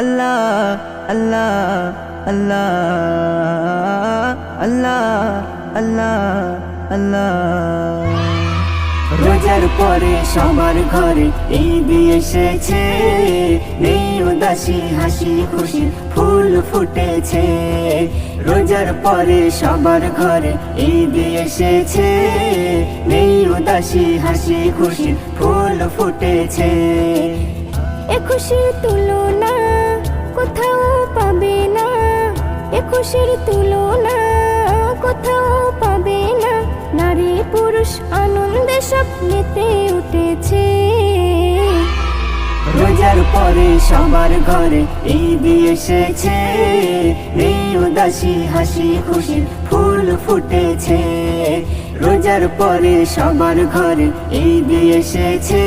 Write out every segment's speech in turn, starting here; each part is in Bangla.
আল্লাহ আল্লাহ আল্লাহ আল্লাহ আল্লাহ আল্লাহ। রোজার পরে সবার ঘরে ঈদ এসেছে, নেই উদাসী হাসি খুশি ফুল ফুটেছে। রোজার পরে সবার ঘরে ঈদ এসেছে, নেই উদাসী হাসি খুশি ফুল ফুটেছে। এ খুশির তুলনা কোথাও পাবে না, এ খুশির তুলনা কোথাও পাবে না। নারী পুরুষ আনন্দে সব মেতে উঠেছে। রোজার পরে সবার ঘরে ঈদ এসেছে, নেই উদাসী হাসি খুশি ফুল ফুটেছে। রোজার পরে সবার ঘরে ঈদ এসেছে,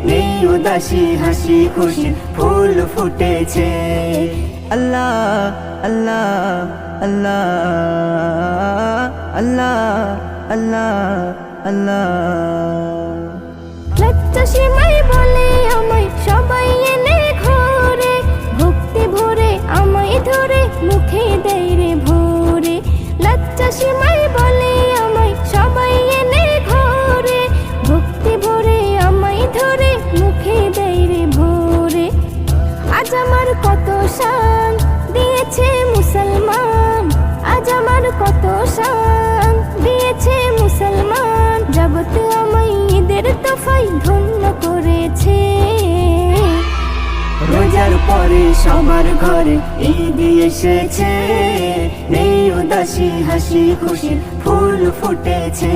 নেই উদাসী হাসি খুশি ফুল ফুটেছে। আল্লাহ আল্লাহ আল্লাহ আল্লাহ আল্লাহ আল্লাহ। লজ্জা সীমাই বলে আমায় সবাই এনে ঘরে, ভক্তি ভরে আমায় ধরে মুখে দেয় রে ভরে। লজ্জা সীমাই বলে আমায় সবাই এনে ঘরে, ভক্তি ভরে আমায় ধরে মুখে দেয় রে ভরে। আজ আমার কত শান দিয়েছে মুসলমান, আজ আমার কত শান দিয়েছে মুসলমান। জগৎ আমায় ঈদের তোফায় ধন্য করেছে। রোজার পরে সবার ঘরে ঈদ এসেছে, নেই উদাসী হাসি খুশি ফুল ফুটেছে।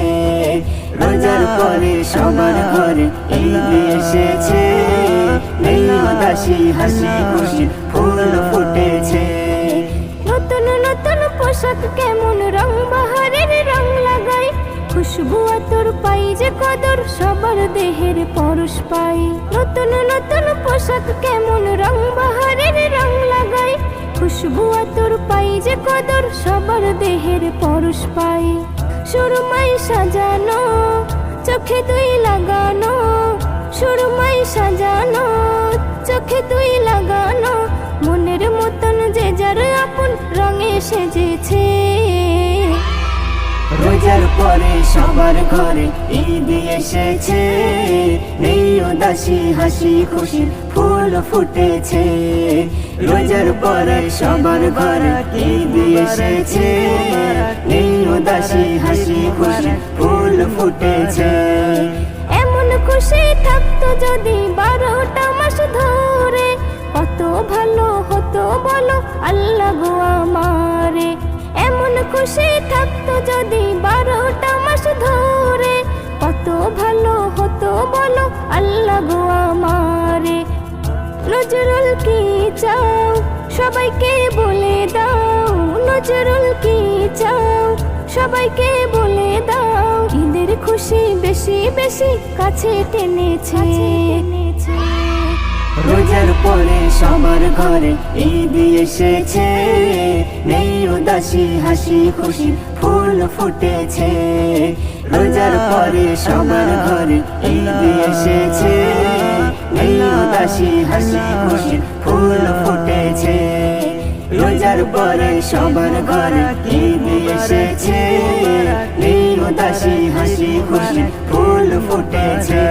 রোজার পরে সবার ঘরে ঈদ এসেছে, নেই উদাসী হাসি খুশি ফুল ফুটেছে। নতুন নতুন পোশাক কেমন রং বাহারের রং লাগাই, খুশবু আতর পাই যে কদর সবার দেহের পরশ পাই। নতুন নতুন পোশাক কেমন রং বাহারের রং লাগাই, খুশবু আতর পাই যে কদর সবার দেহের পরশ পাই। সুরমাই সাজানো চোখে তুই লাগানো, সুরমাই সাজানো চোখে তুই লাগানো। মনের মতন যে যার আপন রঙে সেজেছে। রোজার পরে সবার ঘরে ঈদ এসেছে, নেই উদাসী হাসি খুশি ফুল ফুটেছে। রোজার পরে সবার ঘরে ঈদ এসেছে, নেই উদাসী হাসি খুশি ফুল ফুটেছে। এমন খুশি থাকতো যদি 12টা মাস ধরে, কত ভালো হতো বলো আল্লাহ গো আমারে। এমন খুশি থাকতো যদি 12টা মাস ধরে, কত ভালো হতো বলো আল্লাহ গো আমারে। নজরুল কি চাও সবাইকে বলে দাও, নজরুল কি চাও সবাইকে বলে দাও। ঈদের খুশি বেশি বেশি কাছে টেনেছে। রোজার পরে সবার ঘরে ঈদ এসেছে, নেই উদাসী হাসি খুশি ফুল ফুটেছে। রোজার পরে সবার ঘরে ঈদ এসেছে, নেই উদাসী হাসি খুশি ফুল ফুটেছে। রোজার পরে সবার ঘরে ঈদ এসেছে, নেই উদাসী হাসি খুশি ফুল ফুটেছে।